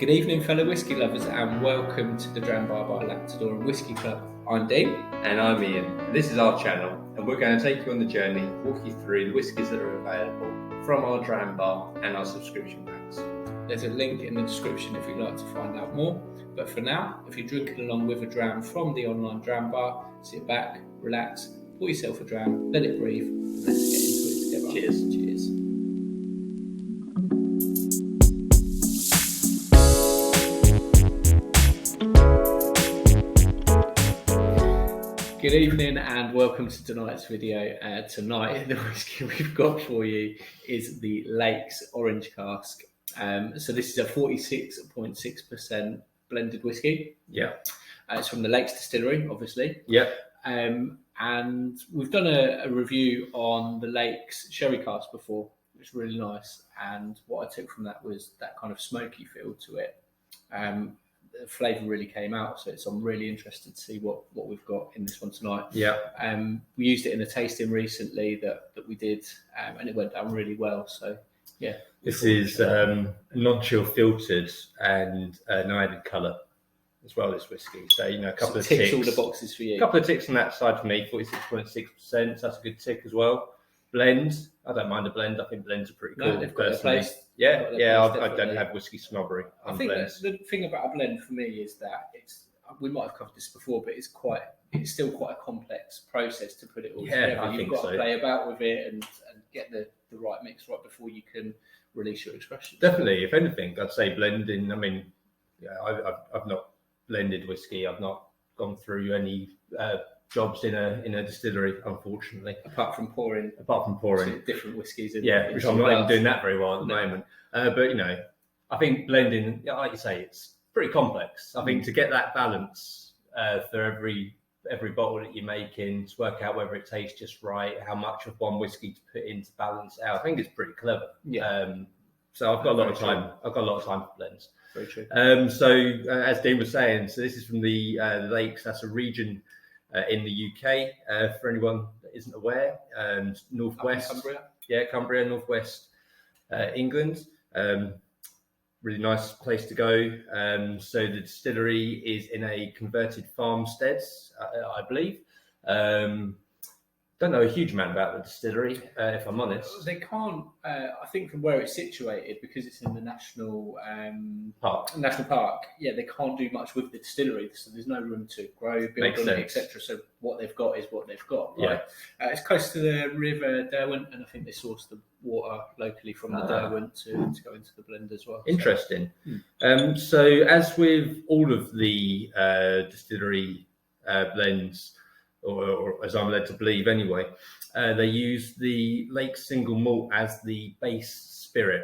Good evening, fellow whisky lovers, and welcome to the Dram Bar by Lactador and Whisky Club. I'm Dean. And I'm Ian. This is our channel, and we're going to take you on the journey, walk you through the whiskies that are available from our Dram Bar and our subscription packs. There's a link in the description if you'd like to find out more. But for now, if you're drinking along with a dram from the online Dram Bar, sit back, relax, pour yourself a dram, let it breathe, and let's get into it together. Cheers. Cheers. Good evening and welcome to tonight's video. Tonight, the whiskey we've got for you is the Lakes Orange Cask. So this is a 46.6% blended whiskey. Yeah. It's from the Lakes Distillery, obviously. Yep. And we've done a review on the Lakes Sherry Cask before, which is really nice. And what I took from that was that kind of smoky feel to it. The flavour really came out, so I'm really interested to see what we've got in this one tonight. Yeah. We used it in a tasting recently that we did, and it went down really well. So yeah, This is non-chill filtered and no added colour as well, this whiskey. So, a couple of ticks. All the boxes for you. A couple of ticks on that side for me, 46.6%. So that's a good tick as well. Blend, I don't mind a blend. I think blends are pretty cool. No, they've got their place. I don't have whiskey snobbery. I think the thing about a blend for me is that we might have covered this before, but it's still quite a complex process to put it all together. You've got to play about with it and get the right mix right before you can release your expression. Definitely, if anything, I'd say blending. I mean, I've not blended whiskey. I've not gone through any jobs in a distillery, unfortunately. Apart from pouring different whiskies in. Yeah, which I'm not even doing that very well at the moment. But I think blending, like you say, it's pretty complex. I think to get that balance for every bottle that you're making, to work out whether it tastes just right, how much of one whiskey to put in to balance it out, I think it's pretty clever. Yeah. So I've got a lot of time. I've got a lot of time for blends. Very true. As Dean was saying, so this is from the Lakes. That's a region in the UK. For anyone that isn't aware, northwest. Cumbria. Yeah, Cumbria, northwest England. Really nice place to go. So the distillery is in a converted farmstead, I believe. Don't know a huge amount about the distillery, if I'm honest. They can't. I think from where it's situated, because it's in the national park. Yeah, they can't do much with the distillery, so there's no room to grow, build on it, etc. So what they've got is what they've got. Right? Yeah. It's close to the River Derwent, and I think they source the water locally from the Derwent to go into the blend as well. Interesting. So as with all of the distillery blends, or as I'm led to believe anyway, they use the Lake single malt as the base spirit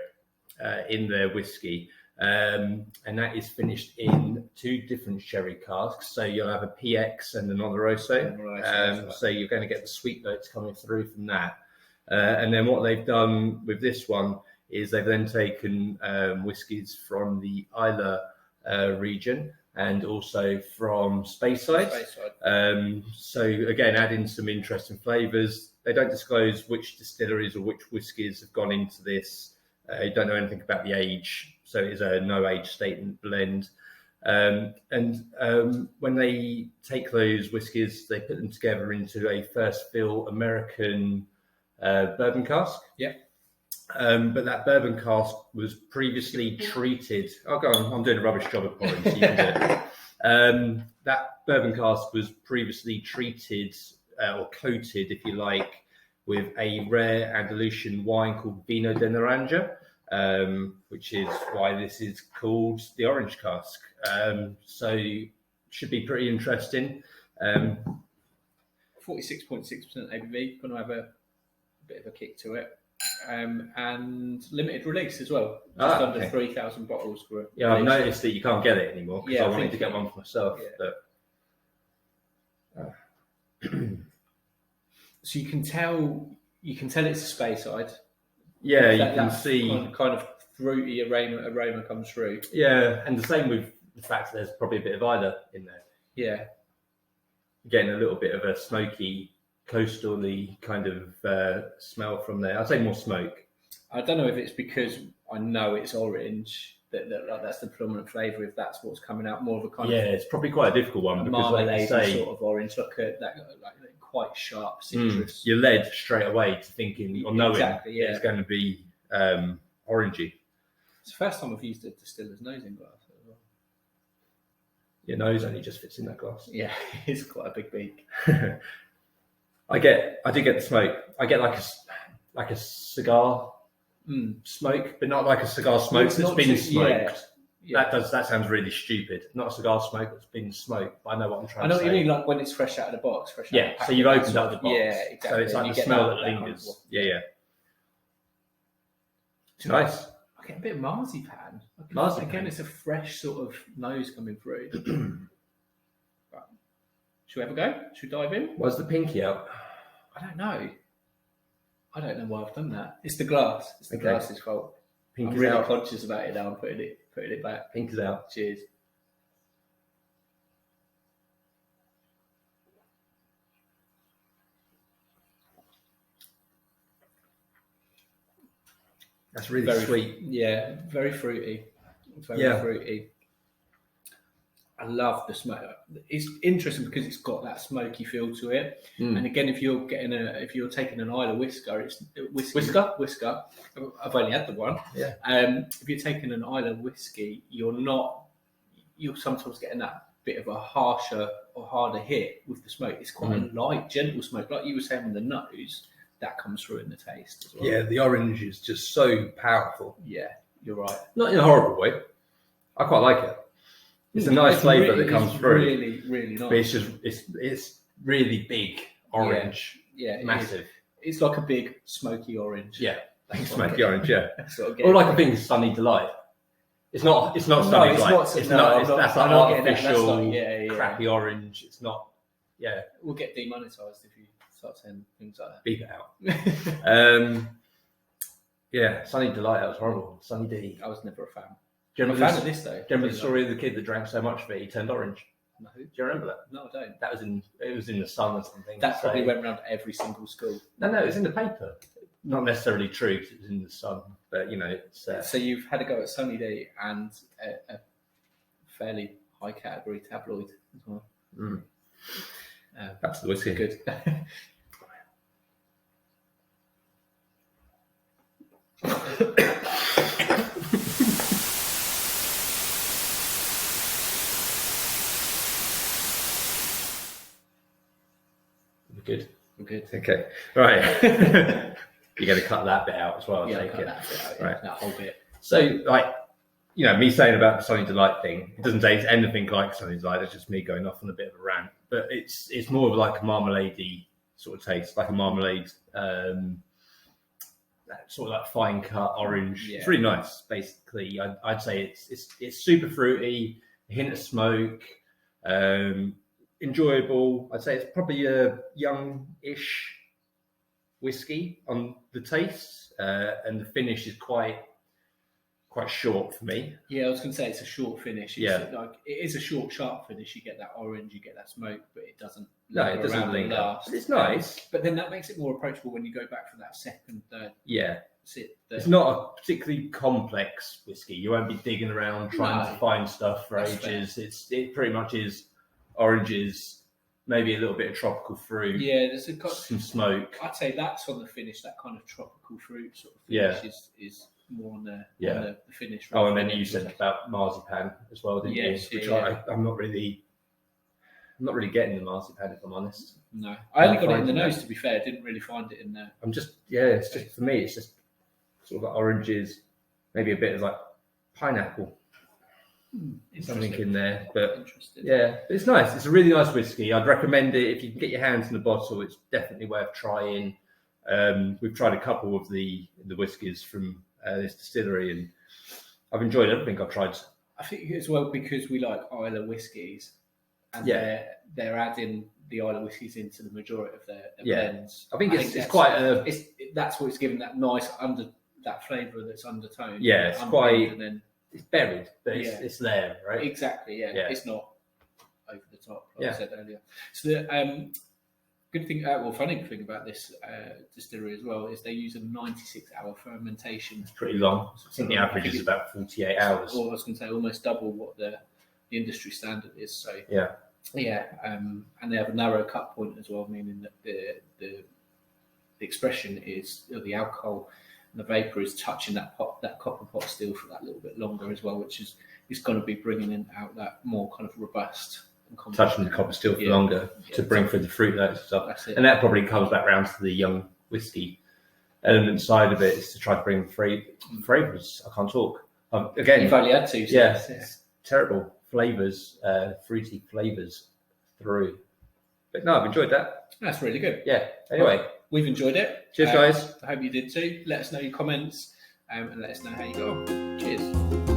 in their whiskey. And that is finished in two different sherry casks. So you'll have a PX and an Oloroso. So you're going to get the sweet notes coming through from that. And then what they've done with this one is they've then taken whiskies from the Islay region and also from Speyside. So again, adding some interesting flavours. They don't disclose which distilleries or which whiskies have gone into this. You don't know anything about the age, so it is a no age statement blend. And when they take those whiskies, they put them together into a first fill American bourbon cask. Yeah. But that bourbon cask was previously treated. Oh, go on. I'm doing a rubbish job of pouring, so you can do it. That bourbon cask was previously treated or coated, if you like, with a rare Andalusian wine called Vino de Naranja, which is why this is called the Orange Cask. So should be pretty interesting. 46.6% ABV, going to have a bit of a kick to it. And limited release as well, just under 3,000 bottles. I've noticed that you can't get it anymore because I wanted to get one for myself. Yeah. But so you can tell it's a Speyside. Yeah, you can see kind of fruity aroma comes through. Yeah, and the same with the fact that there's probably a bit of Islay in there. Yeah, getting a little bit of a smoky, coastal-y kind of smell from there. I'd say more smoke. I don't know if it's because I know it's orange that's the predominant flavour. If that's what's coming out, more of a kind of it's probably quite a difficult one because, marmalade like you say, sort of orange, like quite sharp citrus. You're led straight away to thinking or knowing it's going to be orangey. It's the first time I've used a distiller's nose in glass as well. Your nose only just fits in that glass. Yeah, it's quite a big beak. I do get the smoke. I get like a cigar smoke, but not like a cigar smoke that's been smoked. Yeah. That sounds really stupid. Not a cigar smoke that's been smoked, but I know what I'm trying to say. I know what you mean, like when it's fresh out of the box. So you've opened up the box. Yeah, exactly. So it's like the smell that lingers. Kind of, yeah. It's nice. I get a bit of marzipan. Again, it's a fresh sort of nose coming through. Right. Should we have a go? Should we dive in? Why's the pinky out? I don't know. I don't know why I've done that. It's the glass. It's the glass's fault. I'm really conscious about it now. I'm putting it back. Pink is out. Cheers. That's really sweet. Yeah, very fruity. Very fruity. I love the smoke. It's interesting because it's got that smoky feel to it. And again, if you're taking an Islay whisker, it's whisker. I've only had the one. Yeah. If you're taking an Islay whiskey, you're sometimes getting that bit of a harsher or harder hit with the smoke. It's quite a light, gentle smoke, like you were saying with the nose. That comes through in the taste as well. Yeah, the orange is just so powerful. Yeah, you're right. Not in a horrible way. I quite like it. It's a nice flavour that comes through. Really, really nice. But it's really big orange. Yeah, massive. It's like a big smoky orange. Yeah, smoky orange. Yeah, or like a big Sunny Delight. It's not Sunny Delight. That's like artificial, crappy orange. It's not. Yeah, we'll get demonetised if you start saying things like that. Beep it out. Yeah, Sunny Delight. That was horrible. Sunny D. I was never a fan. Do you remember a fan of this though? Do you remember the story of the kid that drank so much that he turned orange? No. Do you remember that? No, I don't. It was in the Sun or something. That probably went around every single school. No, it was in the paper. Not necessarily true because it was in the Sun, but it's. So you've had a go at Sunny D and a fairly high category tabloid as well. That's the whiskey. Good. We're good. Okay. Right. You're going to cut that bit out as well. Yeah, cut that bit out. Right. That whole bit. So, me saying about the Sunny Delight thing, it doesn't taste anything like Sunny Delight. It's just me going off on a bit of a rant. But it's more of like a marmalade-y sort of taste, like a marmalade, sort of like fine cut orange. Yeah. It's really nice, basically. I'd say it's super fruity, a hint of smoke, enjoyable. I'd say it's probably a young-ish whiskey on the taste, and the finish is quite short for me. Yeah, I was going to say it's a short finish. It is a short, sharp finish. You get that orange, you get that smoke, but it doesn't. It doesn't linger. It's nice, but then that makes it more approachable when you go back for that second, third. Yeah, it's not a particularly complex whiskey. You won't be digging around trying to find stuff for ages. It pretty much is oranges, maybe a little bit of tropical fruit. Yeah, there's some smoke. I'd say that's on the finish. That kind of tropical fruit sort of finish is more on the finish. Oh, and then you said about marzipan as well, didn't you? Which I'm not really getting the marzipan, if I'm honest. No, I only got it in the nose. To be fair, I didn't really find it in there. It's just for me. It's just sort of like oranges, maybe a bit of like pineapple. Something in there, but it's nice. It's a really nice whiskey. I'd recommend it if you can get your hands on the bottle. It's definitely worth trying. We've tried a couple of the whiskies from this distillery, and I've enjoyed everything I've tried. I think as well because we like Islay whiskies, and they're adding the Islay whiskies into the majority of their blends. I think it's quite that's what's given that nice that flavour that's undertone. Yeah, it's quite. And then, it's buried, but it's there, right? Exactly, yeah. It's not over the top, like I said earlier. So I'm going Good thing, funny thing about this distillery as well is they use a 96-hour fermentation. It's pretty long. I think the average is about 48 hours. Or I was going to say almost double what the industry standard is. So and they have a narrow cut point as well, meaning that the expression is the alcohol and the vapor is touching that copper pot still for that little bit longer as well, which is going to be bringing out that more kind of robust. Touching the copper still for longer to bring through the fruit notes and stuff. And that probably comes back round to the young whiskey element side of it, is to try to bring flavours. I can't talk. Again, you've only had 2. It's terrible flavours, fruity flavours through. But no, I've enjoyed that. That's really good. Yeah. Anyway, we've enjoyed it. Cheers, guys. I hope you did too. Let us know your comments and let us know how you got on. Cheers.